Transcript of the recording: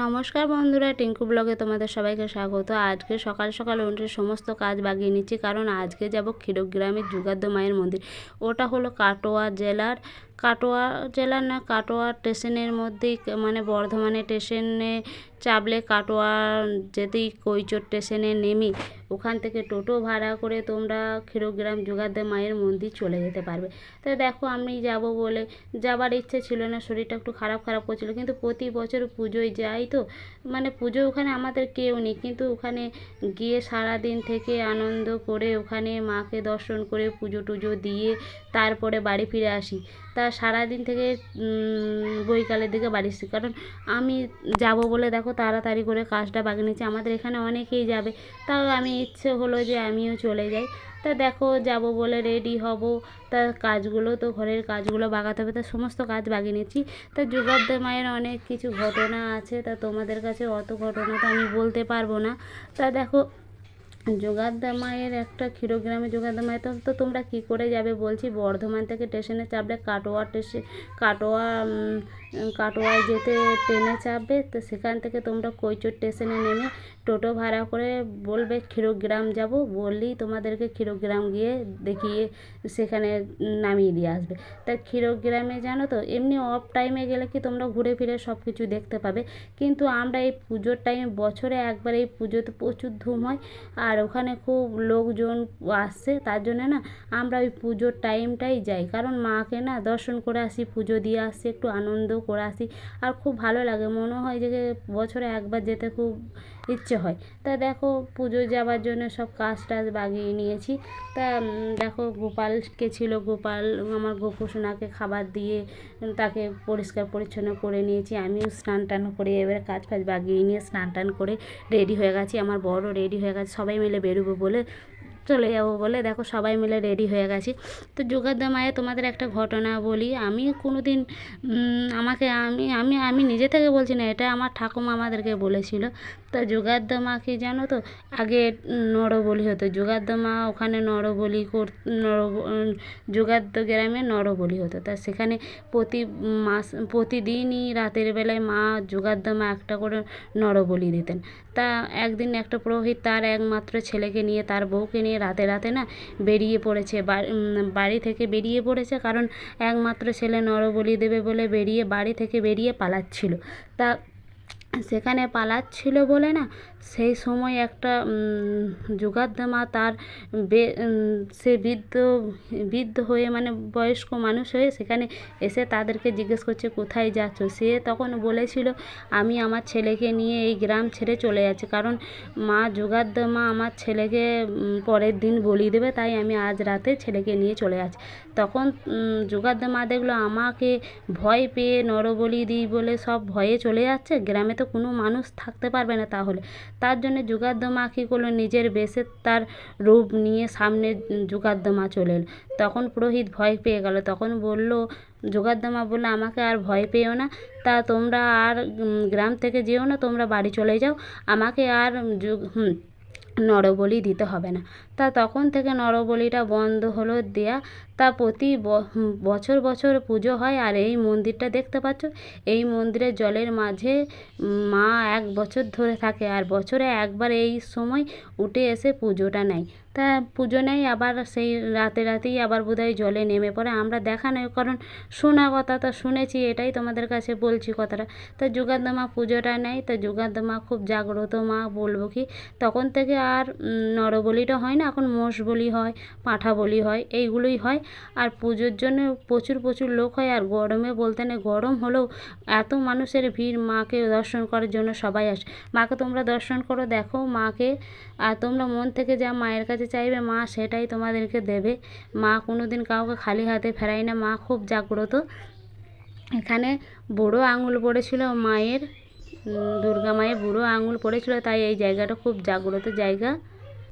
নমস্কার বন্ধুরা, টিঙ্কু ব্লগে তোমাদের সবাইকে স্বাগত। আজকে সকাল সকাল উঠে সমস্ত কাজ বাগিয়ে নিচ্ছি, কারণ আজকে যাব ক্ষীরগ্রামের যুগাদ্দ মায়ের মন্দির। ওটা হলো কাটোয়া স্টেশনের মধ্যেই, মানে বর্ধমানে স্টেশনে চাপলে কাটোয়া যেতেই কৈচর স্টেশনে নেমে ওখান থেকে টোটো ভাড়া করে তোমরা ক্ষীরগ্রাম যুগাদ্দ মায়ের মন্দির চলে যেতে পারবে। তো দেখো, আমি যাব বলে যাবার ইচ্ছে ছিল না, শরীরটা একটু খারাপ করছিল, কিন্তু প্রতি বছর পুজোয় যাই তো, মানে পুজো ওখানে আমাদের কেউ নেই, কিন্তু ওখানে গিয়ে সারাদিন থেকে আনন্দ করে ওখানে মাকে দর্শন করে পুজো টুজো দিয়ে তারপরে বাড়ি ফিরে আসি। তা সারাদিন থেকে বৈকালের দিকে বাড়ি আসি, কারণ আমি যাব বলে দেখো তাড়াতাড়ি করে কাজটা বাগিয়ে নিচ্ছি। আমাদের এখানে অনেকেই যাবে, তাও আমি ইচ্ছে হলো যে আমিও চলে যাই। তা দেখো, যাব বলে রেডি হব, তা কাজগুলো তো ঘরের কাজগুলো বাগাতে হবে, তা সমস্ত কাজ বাগিয়ে নিচ্ছি। তা যুগাদ্দ মায়ের অনেক কিছু ঘটনা আছে, তা তোমাদের কাছে অত ঘটনা তো আমি বলতে পারবো না। তা দেখো, যুগাদ্দ মায়ের একটা ক্ষীরগ্রামে যুগাদ্দ মায়ের তো তোমরা কী করে যাবে বলছি। বর্ধমান থেকে স্টেশনে চাপলে কাটোয়ায় যেতে ট্রেনে চাপবে, তো সেখান থেকে তোমরা কৈচর স্টেশনে নেমে টোটো ভাড়া করে বলবে ক্ষীরগ্রাম যাব, বললেই তোমাদেরকে ক্ষীরগ্রাম গিয়ে দেখিয়ে সেখানে নামিয়ে দিয়ে আসবে। তা ক্ষীরগ্রামে জানো তো, এমনি অফ টাইমে গেলে কি তোমরা ঘুরে ফিরে সব কিছু দেখতে পাবে, কিন্তু আমরা এই পুজোর টাইমে বছরে একবার এই পুজোতে প্রচুর ধুম হয়, আর ওখানে খুব লোকজন আসছে, তার জন্যে না আমরা ওই পুজোর টাইমটাই যাই, কারণ মাকে না দর্শন করে আসি, পুজো দিয়ে আসি, একটু আনন্দ করে আসি, আর খুব ভালো লাগে, মনে হয় যে বছরে একবার যেতে খুব ইচ্ছে হয়। তা দেখো, পুজো যাওয়ার জন্য সব কাজ টাজ বাগিয়ে নিয়েছি। তা দেখো, গোপালকে ছিল, আমার গোপু সোনাকে খাবার দিয়ে তাকে পরিষ্কার পরিচ্ছন্ন করে নিয়েছি। আমিও স্নান টান করে এবারে কাজ ফাজ বাগিয়ে নিয়ে স্নান টান করে রেডি হয়ে গেছি। আমার বড় রেডি হয়ে গেছে, সবাই মিলে বেরোবো বলে, চলে যাবো বলে দেখো সবাই মিলে রেডি হয়ে গেছি। তো যুগাদ্দ মায়ে তোমাদের একটা ঘটনা বলি। আমি কোনো দিন আমাকে আমি আমি আমি নিজে থেকে বলছি না, এটা আমার ঠাকুমা আমাদেরকে বলেছিল। তা যুগাদ্দ মা কি জানো তো, আগে নরবলি হতো, যুগাদ্দ মা ওখানে যুগাদ্দ গ্রামে নরবলি হতো। তা সেখানে প্রতিদিনই রাতের বেলায় মা যুগাদ্দ মা একটা করে নরবলি দিতেন। তা একদিন একটা পুরোহিত তার একমাত্র ছেলেকে নিয়ে, তার বউকে নিয়ে রাতে রাতে না বেরিয়ে পড়েছে, বাড়ি থেকে বেরিয়ে পড়েছে, কারণ একমাত্র ছেলে নরবলি দেবে বলে বাড়ি থেকে বেরিয়ে পালাচ্ছিল। তা সেখানে পালাচ্ছিল বলে না, সেই সময় একটা যুগাদ্দ মা তার সে বৃদ্ধ হয়ে, মানে বয়স্ক মানুষ হয়ে সেখানে এসে তাদেরকে জিজ্ঞেস করছে কোথায় যাচ্ছ। সে তখন বলেছিল আমি আমার ছেলেকে নিয়ে এই গ্রাম ছেড়ে চলে যাচ্ছি, কারণ মা যুগাদ্দ মা আমার ছেলেকে পরের দিন বলি দেবে, তাই আমি আজ রাতে ছেলেকে নিয়ে চলে যাচ্ছি। তখন যুগাদ্দ মা দেখলো আমাকে ভয় পেয়ে নরবলি দিই বলে সব ভয়ে চলে যাচ্ছে, গ্রামে তো কোনো মানুষ থাকতে পারবে না, তাহলে তার জন্য যুগাদ্দ মা কী করলো, নিজের বেশে তার রূপ নিয়ে সামনে যুগাদ্দ মা চলে এলো। তখন পুরোহিত ভয় পেয়ে গেল, তখন যুগাদ্দ মা বললো আমাকে আর ভয় পেও না, তা তোমরা আর গ্রাম থেকে যেও না, তোমরা বাড়ি চলে যাও, আমাকে আর নরবলি দিতে হবে না। তা তখন থেকে নরবলিটা বন্ধ হলো দেয়া। তা প্রতি বছর পুজো হয়। আর এই মন্দিরটা দেখতে পাচ্ছ, এই মন্দিরের জলের মাঝে মা 1 বছর ধরে থাকে, আর বছরে একবার এই সময় উঠে এসে পুজোটা নেয়। তা পুজো নেয়, আবার সেই রাতেই আবার বোধহয় জলে নেমে পড়ে। আমরা দেখা নেই, কারণ শোনা কথা, তা শুনেছি, এটাই তোমাদের কাছে বলছি কথাটা। তা যুগাদ্দ মা পুজোটা নেয়। তা যুগাদ্দ মা খুব জাগ্রত মা, বলবো কি, তখন থেকে আর নরবলিটা হয় না, এখন মোষ বলি হয়, পাঁঠা বলি হয়, এইগুলোই হয়। আর পুজোর জন্য প্রচুর লোক হয়। আর গরমে বলতে নেই, গরম হলেও এত মানুষের ভিড়, মাকে দর্শন করার জন্য সবাই আসে। মাকে তোমরা দর্শন করো, দেখো মাকে, আর তোমরা মন থেকে যা মায়ের কাছে চাইবে মা সেটাই তোমাদেরকে দেবে। মা কোনো দিন কাউকে খালি হাতে ফেরায় না, মা খুব জাগ্রত। এখানে বুড়ো আঙুল পড়েছিল মায়ের, দুর্গা মায়ের বুড়ো আঙুল পড়েছিল, তাই এই জায়গাটা খুব জাগ্রত জায়গা।